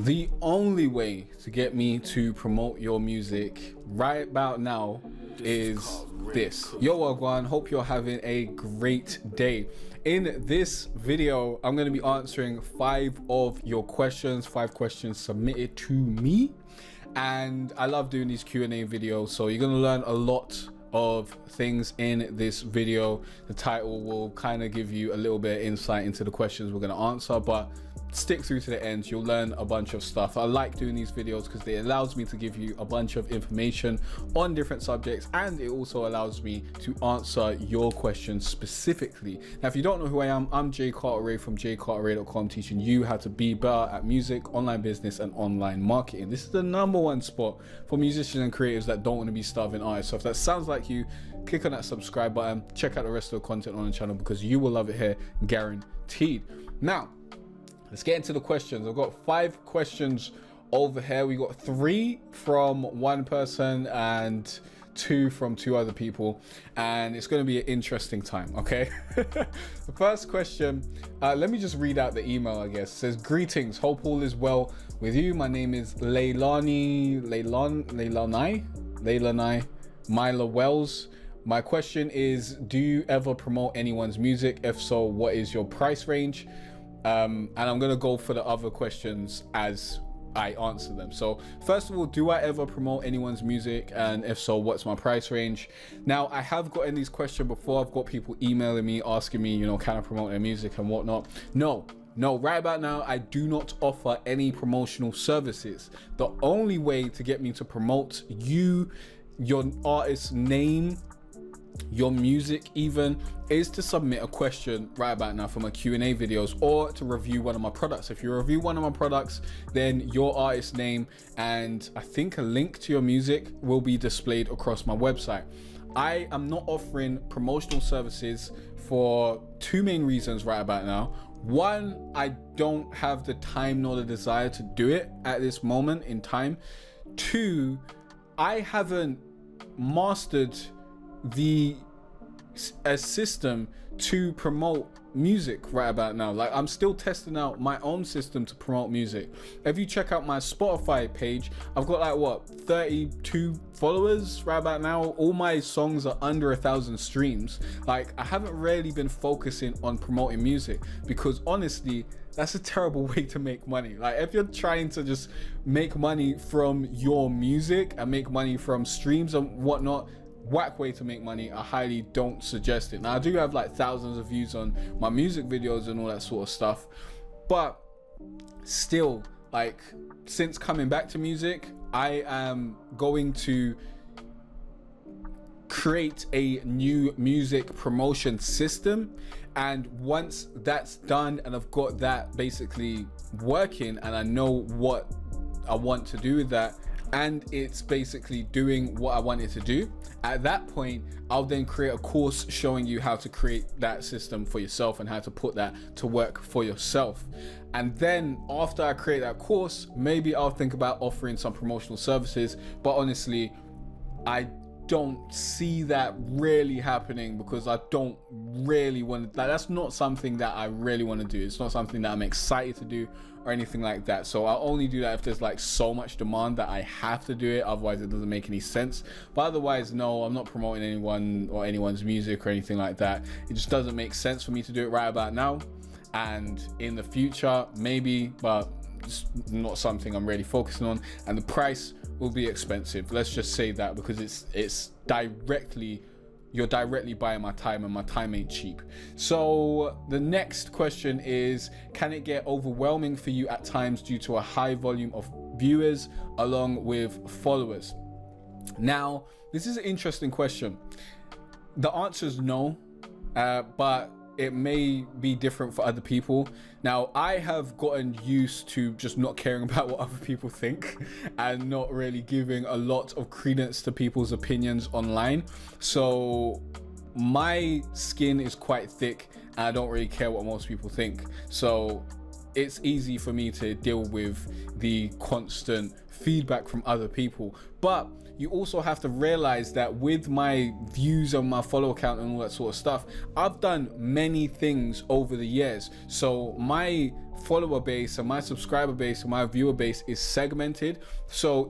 The only way to get me to promote your music right about now is this. Yo, Wagwan, hope you're having a great day. In this video, I'm going to be answering 5 of your questions, 5 questions submitted to me. And I love doing these Q&A videos, so you're going to learn a lot of things in this video. The title will kind of give you a little bit of insight into the questions we're going to answer, but stick through to the end. You'll learn a bunch of stuff. I like doing these videos because it allows me to give you a bunch of information on different subjects, and it also allows me to answer your questions specifically. Now, if you don't know who I am, I'm Jay Carteret from jcarteret.com, teaching you how to be better at music, online business, and online marketing. This is the #1 spot for musicians and creatives that don't want to be starving artists. So if that sounds like you, click on that subscribe button, check out the rest of the content on the channel because you will love it here, guaranteed. Now, let's get into the questions. I've got 5 questions over here. We got 3 from one person and 2 from 2 other people, and it's going to be an interesting time, okay? The first question, let me just read out the email, I guess. It says, greetings, hope all is well with you. My name is Leilani Myla Wells. My question is, do you ever promote anyone's music? If so, what is your price range? And I'm gonna go for the other questions as I answer them. So first of all, do I ever promote anyone's music? And if so, what's my price range? Now, I have gotten these questions before. I've got people emailing me, asking me, you know, can I promote their music and whatnot? No, right about now, I do not offer any promotional services. The only way to get me to promote you, your artist's name, your music even, is to submit a question right about now for my Q&A videos, or to review one of my products. If you review one of my products, then your artist name and I think a link to your music will be displayed across my website. I am not offering promotional services for 2 main reasons right about now. One, I don't have the time nor the desire to do it at this moment in time. 2, I haven't mastered a system to promote music right about now. Like, I'm still testing out my own system to promote music. If you check out my Spotify page, I've got like what, 32 followers right about now. All my songs are under 1,000 streams. Like, I haven't really been focusing on promoting music because honestly, that's a terrible way to make money. Like, if you're trying to just make money from your music and make money from streams and whatnot, whack way to make money. I highly don't suggest it. Now, I do have like thousands of views on my music videos and all that sort of stuff, but still, like, since coming back to music, I am going to create a new music promotion system, and once that's done and I've got that basically working and I know what I want to do with that, and it's basically doing what I want it to do, at that point, I'll then create a course showing you how to create that system for yourself and how to put that to work for yourself. And then after I create that course, maybe I'll think about offering some promotional services, but honestly, I don't see that really happening because I don't really want to, like, that's not something that I really want to do. It's not something that I'm excited to do or anything like that. So I'll only do that if there's like so much demand that I have to do it. Otherwise, it doesn't make any sense. But otherwise, no, I'm not promoting anyone or anyone's music or anything like that. It just doesn't make sense for me to do it right about now. And in the future, maybe, but it's not something I'm really focusing on. And the price will be expensive. Let's just say that, because it's directly, you're directly buying my time, and my time ain't cheap. So the next question is, can it get overwhelming for you at times due to a high volume of viewers along with followers? Now, this is an interesting question. The answer is no, but it may be different for other people. Now, I have gotten used to just not caring about what other people think and not really giving a lot of credence to people's opinions online. So my skin is quite thick and I don't really care what most people think. So it's easy for me to deal with the constant feedback from other people. But you also have to realize that with my views on my follow count and all that sort of stuff, I've done many things over the years. So my follower base and my subscriber base and my viewer base is segmented. So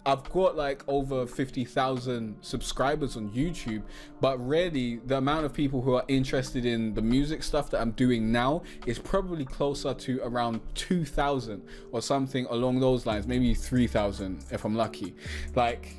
I've got like over 50,000 subscribers on YouTube, but really the amount of people who are interested in the music stuff that I'm doing now is probably closer to around 2,000 or something along those lines, maybe 3,000 if I'm lucky. Like,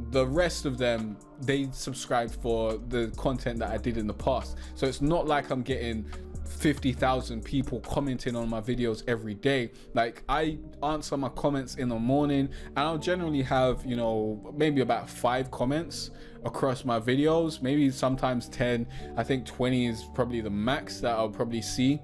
the rest of them, they subscribed for the content that I did in the past. So it's not like I'm getting 50,000 people commenting on my videos every day. Like, I answer my comments in the morning and I'll generally have, you know, maybe about 5 comments across my videos, maybe sometimes 10. I think 20 is probably the max that I'll probably see.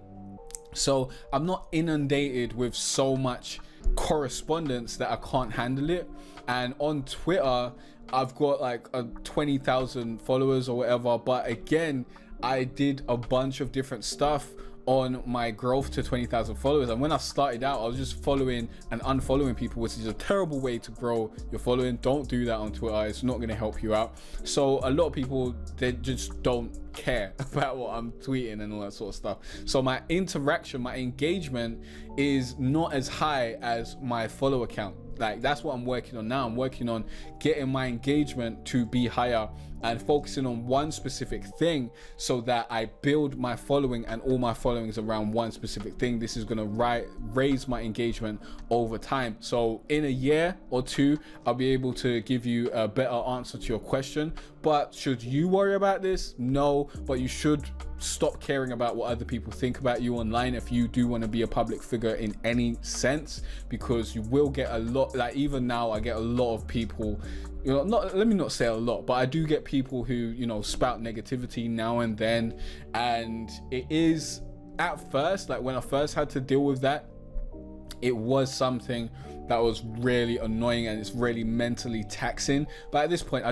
So I'm not inundated with so much correspondence that I can't handle it. And on Twitter, I've got like 20,000 followers or whatever, but again, I did a bunch of different stuff on my growth to 20,000 followers. And when I started out, I was just following and unfollowing people, which is a terrible way to grow your following. Don't do that on Twitter. It's not going to help you out. So a lot of people, they just don't care about what I'm tweeting and all that sort of stuff. So my interaction, my engagement is not as high as my follower count. Like, that's what I'm working on now. I'm working on getting my engagement to be higher and focusing on one specific thing so that I build my following and all my followings around one specific thing. This is going to raise my engagement over time. So in a year or two, I'll be able to give you a better answer to your question. But should you worry about this? No, but you should stop caring about what other people think about you online if you do want to be a public figure in any sense, because you will get a lot. Like, even now I get a lot of people, you know, let me not say a lot, but I do get people who, you know, spout negativity now and then. And it is, at first, like when I first had to deal with that, it was something that was really annoying and it's really mentally taxing. But at this point, I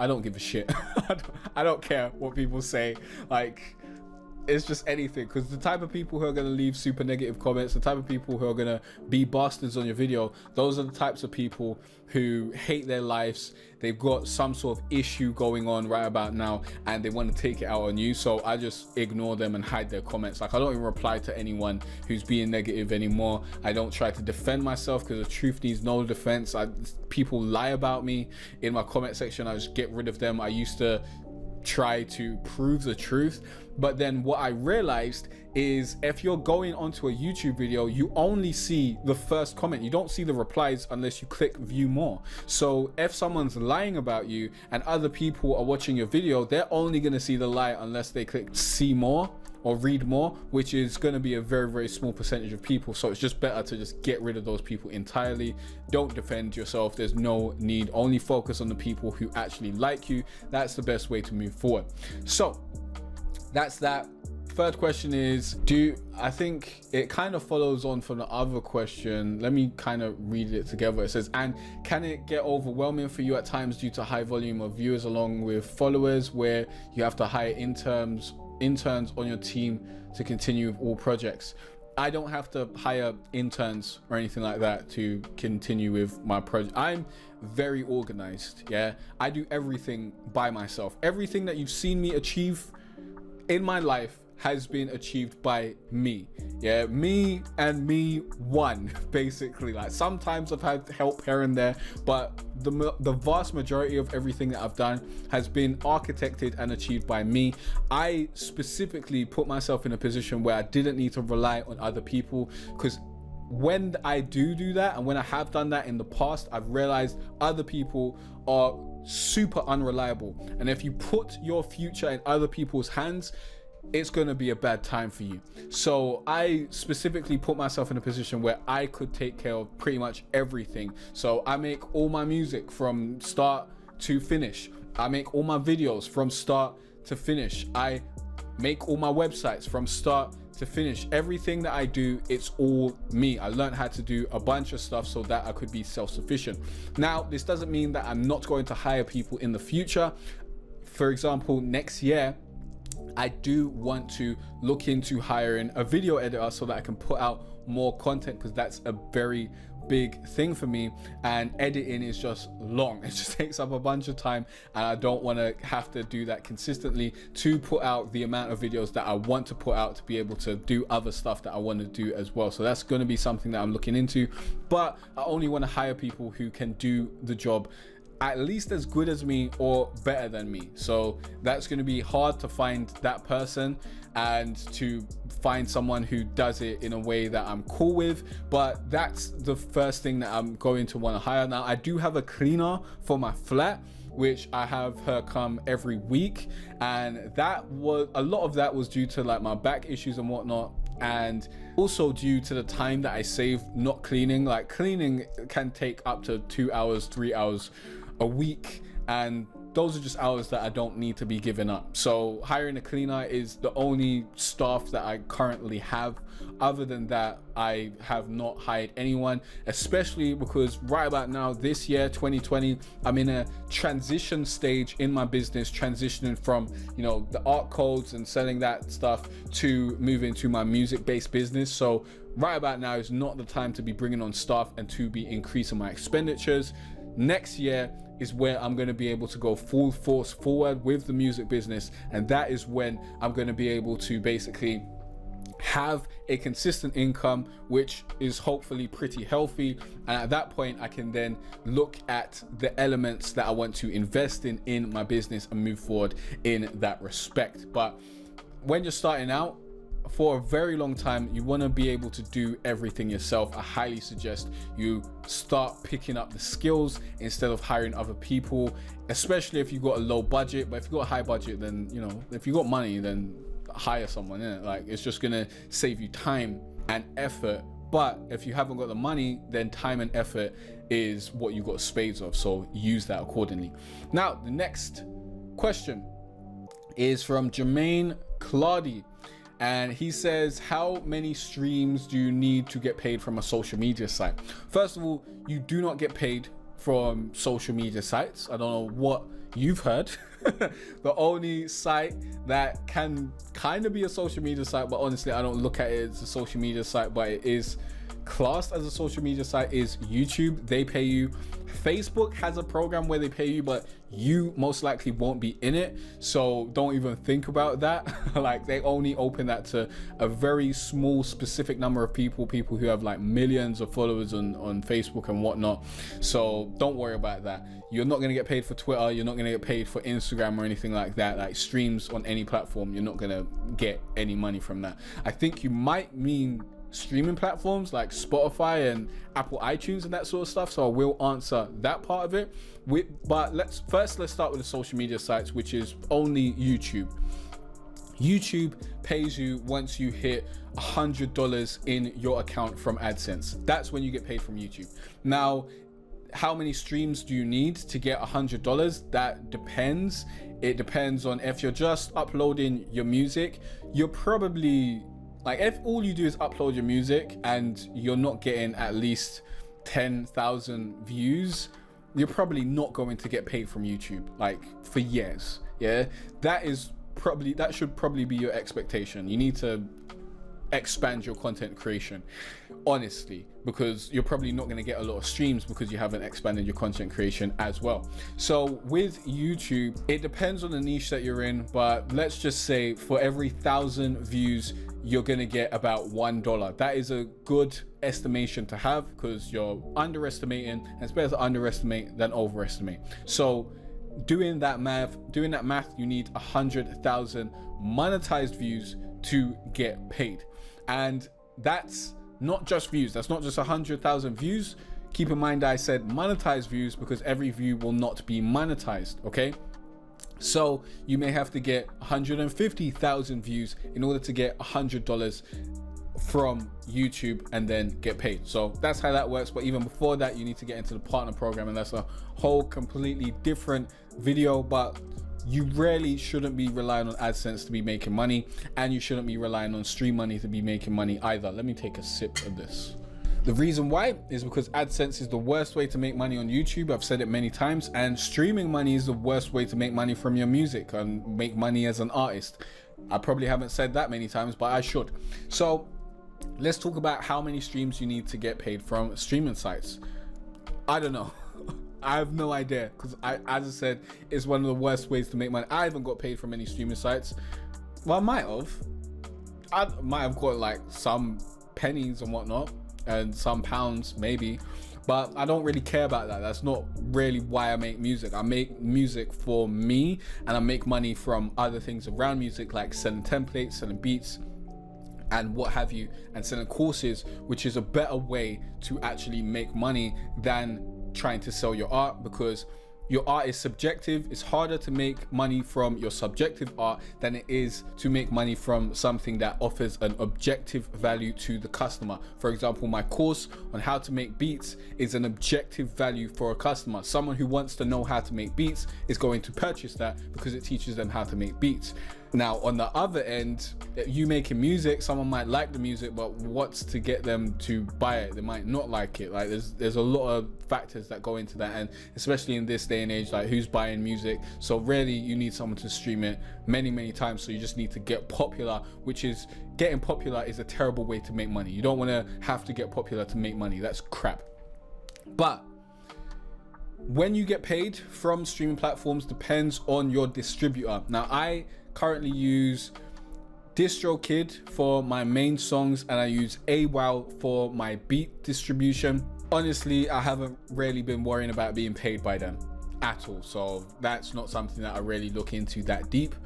don't give a shit. I don't care what people say. Like, it's just anything, because the type of people who are going to leave super negative comments, the type of people who are going to be bastards on your video, those are the types of people who hate their lives. They've got some sort of issue going on right about now and they want to take it out on you. So I just ignore them and hide their comments. Like, I don't even reply to anyone who's being negative anymore. I don't try to defend myself, because the truth needs no defense. People lie about me in my comment section. I just get rid of them. I used to try to prove the truth, but then what I realized is if you're going onto a YouTube video, you only see the first comment. You don't see the replies unless you click view more. So if someone's lying about you and other people are watching your video, they're only going to see the lie unless they click see more or read more, which is going to be a very, very small percentage of people. So it's just better to just get rid of those people entirely. Don't defend yourself. There's no need. Only focus on the people who actually like you. That's the best way to move forward. So that's that. Third question is, I think it kind of follows on from the other question. Let me kind of read it together. It says, and can it get overwhelming for you at times due to high volume of viewers along with followers, where you have to hire interns on your team to continue with all projects? I don't have to hire interns or anything like that to continue with my project. I'm very organized. Yeah, I do everything by myself. Everything that you've seen me achieve in my life has been achieved by me. Yeah, me and me one, basically. Like, sometimes I've had help here and there, but the vast majority of everything that I've done has been architected and achieved by me. I specifically put myself in a position where I didn't need to rely on other people, because when I do that, and when I have done that in the past, I've realized other people are super unreliable. And if you put your future in other people's hands, it's going to be a bad time for you. So I specifically put myself in a position where I could take care of pretty much everything. So I make all my music from start to finish. I make all my videos from start to finish. I make all my websites from start to finish. Everything that I do, it's all me. I learned how to do a bunch of stuff so that I could be self-sufficient. Now, this doesn't mean that I'm not going to hire people in the future. For example, next year, I do want to look into hiring a video editor so that I can put out more content, because that's a very big thing for me, and editing is just long. It just takes up a bunch of time, and I don't want to have to do that consistently to put out the amount of videos that I want to put out, to be able to do other stuff that I want to do as well. So that's going to be something that I'm looking into, but I only want to hire people who can do the job at least as good as me or better than me. So that's going to be hard to find that person, and to find someone who does it in a way that I'm cool with. But that's the first thing that I'm going to want to hire. Now, I do have a cleaner for my flat, which I have her come every week, and that was a lot of that was due to like my back issues and whatnot, and also due to the time that I save not cleaning. Like, cleaning can take up to 2 hours, 3 hours a week, and those are just hours that I don't need to be giving up. So hiring a cleaner is the only staff that I currently have. Other than that, I have not hired anyone, especially because right about now, this year 2020, I'm in a transition stage in my business, transitioning from, you know, the art codes and selling that stuff to move into my music based business. So right about now is not the time to be bringing on staff and to be increasing my expenditures. Next year is where I'm going to be able to go full force forward with the music business, and that is when I'm going to be able to basically have a consistent income, which is hopefully pretty healthy. And at that point, I can then look at the elements that I want to invest in my business and move forward in that respect. But when you're starting out, for a very long time, you want to be able to do everything yourself. I highly suggest you start picking up the skills instead of hiring other people, especially if you've got a low budget. But if you've got a high budget, then, you know, if you've got money, then hire someone, innit? Like, it's just gonna save you time and effort. But if you haven't got the money, then time and effort is what you've got spades of, so use that accordingly. Now, the next question is from Jermaine Claudy, and he says, how many streams do you need to get paid from a social media site? First of all, you do not get paid from social media sites. I don't know what you've heard. The only site that can kind of be a social media site, but honestly I don't look at it as a social media site, but it is classed as a social media site, is YouTube. They pay you. Facebook has a program where they pay you, but you most likely won't be in it, so don't even think about that. Like, they only open that to a very small specific number of people who have like millions of followers on Facebook and whatnot. So don't worry about that. You're not going to get paid for Twitter, you're not going to get paid for Instagram or anything like that. Like, streams on any platform, you're not going to get any money from that. I think you might mean streaming platforms like Spotify and Apple iTunes and that sort of stuff, so I will answer that part of it. But let's start with the social media sites, which is only YouTube. YouTube pays you once you hit $100 in your account from AdSense. That's when you get paid from YouTube. Now, how many streams do you need to get $100? That depends. It depends on if you're just uploading your music. You're probably, like, if all you do is upload your music and you're not getting at least 10,000 views, you're probably not going to get paid from YouTube, like, for years. Yeah, that should probably be your expectation. You need to expand your content creation, honestly, because you're probably not going to get a lot of streams because you haven't expanded your content creation as well. So with YouTube, it depends on the niche that you're in, but let's just say for every 1,000 views, you're going to get about $1. That is a good estimation to have, because you're underestimating, and it's better to underestimate than overestimate. So doing that math, you need 100,000 monetized views to get paid. And that's not just views. That's not just 100,000 views. Keep in mind I said monetized views because every view will not be monetized, okay? So you may have to get 150,000 views in order to get $100 from YouTube and then get paid. So that's how that works. But even before that, you need to get into the partner program, and that's a whole completely different video. But you really shouldn't be relying on AdSense to be making money, and you shouldn't be relying on Stream Money to be making money either. Let me take a sip of this. The reason why is because AdSense is the worst way to make money on YouTube. I've said it many times, and streaming money is the worst way to make money from your music and make money as an artist. I probably haven't said that many times, but I should. So let's talk about how many streams you need to get paid from streaming sites. I don't know. I have no idea, because as I said, it's one of the worst ways to make money. I haven't got paid from any streaming sites. Well, I might have got like some pennies and whatnot, and some pounds maybe, but I don't really care about that. That's not really why I make music. I make music for me, and I make money from other things around music, like selling templates, selling beats, and what have you, and selling courses, which is a better way to actually make money than trying to sell your art, because your art is subjective. It's harder to make money from your subjective art than it is to make money from something that offers an objective value to the customer. For example, my course on how to make beats is an objective value for a customer. Someone who wants to know how to make beats is going to purchase that because it teaches them how to make beats. Now, on the other end, you making music, someone might like the music, but what's to get them to buy it? They might not like it. Like there's a lot of factors that go into that, and especially in this day and age, like who's buying music? So really, you need someone to stream it many times. So you just need to get popular, which is, getting popular is a terrible way to make money. You don't want to have to get popular to make money. That's crap. But when you get paid from streaming platforms depends on your distributor. Now, I currently use DistroKid for my main songs, and I use AWOW for my beat distribution. Honestly, I haven't really been worrying about being paid by them at all, so that's not something that I really look into that deep.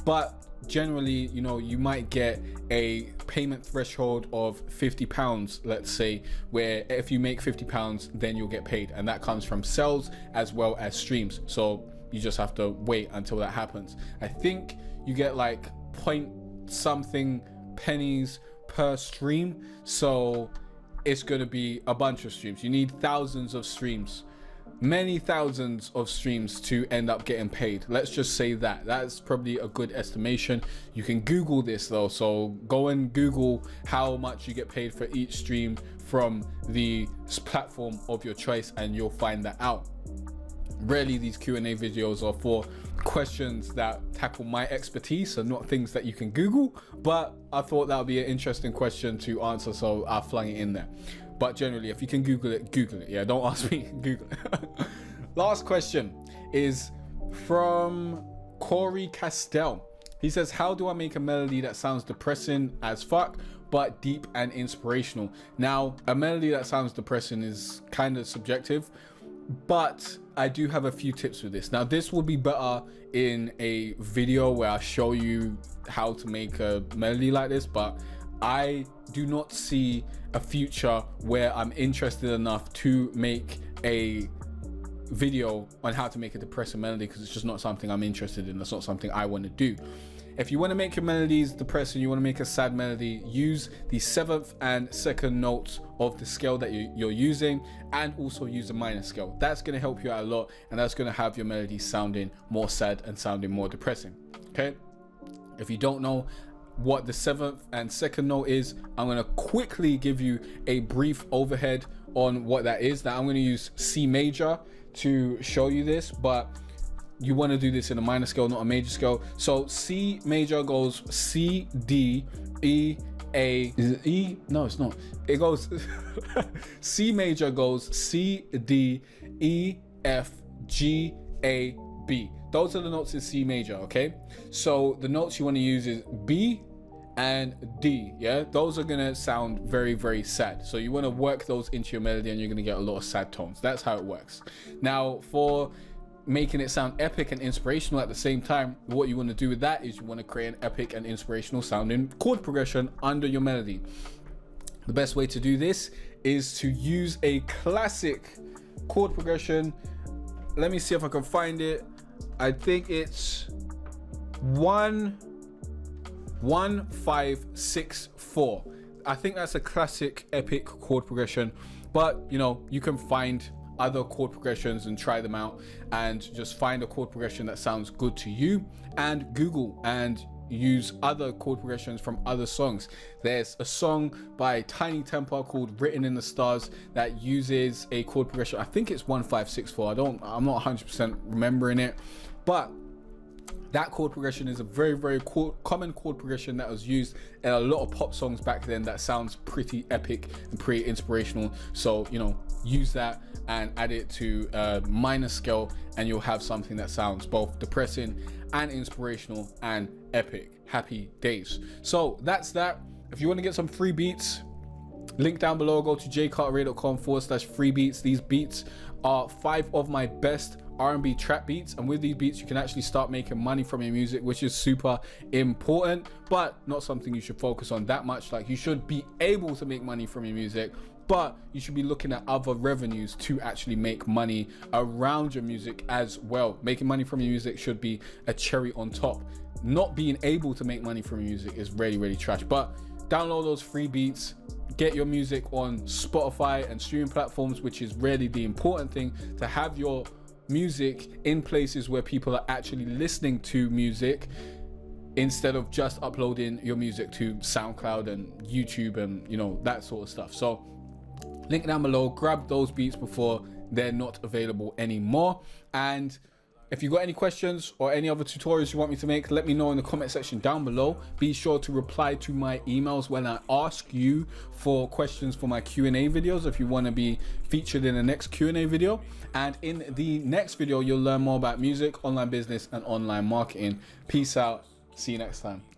But generally, you know, you might get a payment threshold of £50, let's say, where if you make £50, then you'll get paid, and that comes from sales as well as streams. So you just have to wait until that happens. I think you get like point something pennies per stream, so it's going to be a bunch of streams. You need thousands of streams, many thousands of streams to end up getting paid. Let's just say that that's probably a good estimation. You can Google this though, so go and Google how much you get paid for each stream from the platform of your choice, and you'll find that out. Really, these Q&A videos are for questions that tackle my expertise and not things that you can Google, but I thought that would be an interesting question to answer, so I flung it in there. But generally, if you can Google it, Google it. Yeah, don't ask me, Google it. Last question is from Corey Castell. He says, how do I make a melody that sounds depressing as fuck but deep and inspirational? Now, a melody that sounds depressing is kind of subjective, but I do have a few tips for this. Now, this will be better in a video where I show you how to make a melody like this, but I do not see a future where I'm interested enough to make a video on how to make a depressing melody, because it's just not something I'm interested in. That's not something I want to do. If you want to make your melodies depressing, you want to make a sad melody, use the 7th and 2nd notes of the scale that you're using, and also use a minor scale. That's going to help you out a lot, and that's going to have your melody sounding more sad and sounding more depressing. Okay, if you don't know what the 7th and 2nd note is, I'm going to quickly give you a brief overhead on what that is. Now, I'm going to use C major to show you this, but you want to do this in a minor scale, not a major scale. So C major goes C, D, E, A. Is it E? No, it's not. It goes C major goes C, D, E, F, G, A, B. Those are the notes in C major, okay? So the notes you want to use is B and D, yeah? Those are gonna sound very sad. So you want to work those into your melody, and you're gonna get a lot of sad tones. That's how it works. Now, for making it sound epic and inspirational at the same time, what you want to do with that is you want to create an epic and inspirational sounding chord progression under your melody. The best way to do this is to use a classic chord progression. Let me see if I can find it. I think it's 1 1 5 6 4. I think that's a classic epic chord progression, but you know, you can find other chord progressions and try them out, and just find a chord progression that sounds good to you, and Google and use other chord progressions from other songs. There's a song by Tiny Temper called Written in the Stars that uses a chord progression. I think it's 1 5 6 4. I'm not 100% remembering it, but That chord progression is a very, very common chord progression that was used in a lot of pop songs back then that sounds pretty epic and pretty inspirational. So, you know, use that and add it to a minor scale, and you'll have something that sounds both depressing and inspirational and epic. Happy days. So that's that. If you want to get some free beats, link down below. Go to jcartray.com/free beats. These beats are 5 of my best R&B trap beats, and with these beats you can actually start making money from your music, which is super important, but not something you should focus on that much. Like, you should be able to make money from your music, but you should be looking at other revenues to actually make money around your music as well. Making money from your music should be a cherry on top. Not being able to make money from your music is really, really trash. But download those free beats, get your music on Spotify and streaming platforms, which is really the important thing, to have your music in places where people are actually listening to music, instead of just uploading your music to SoundCloud and YouTube and, you know, that sort of stuff. So link down below, grab those beats before they're not available anymore. And if you got any questions or any other tutorials you want me to make, let me know in the comment section down below. Be sure to reply to my emails when I ask you for questions for my Q&A videos, if you want to be featured in the next Q&A video. And in the next video, you'll learn more about music, online business, and online marketing. Peace out. See you next time.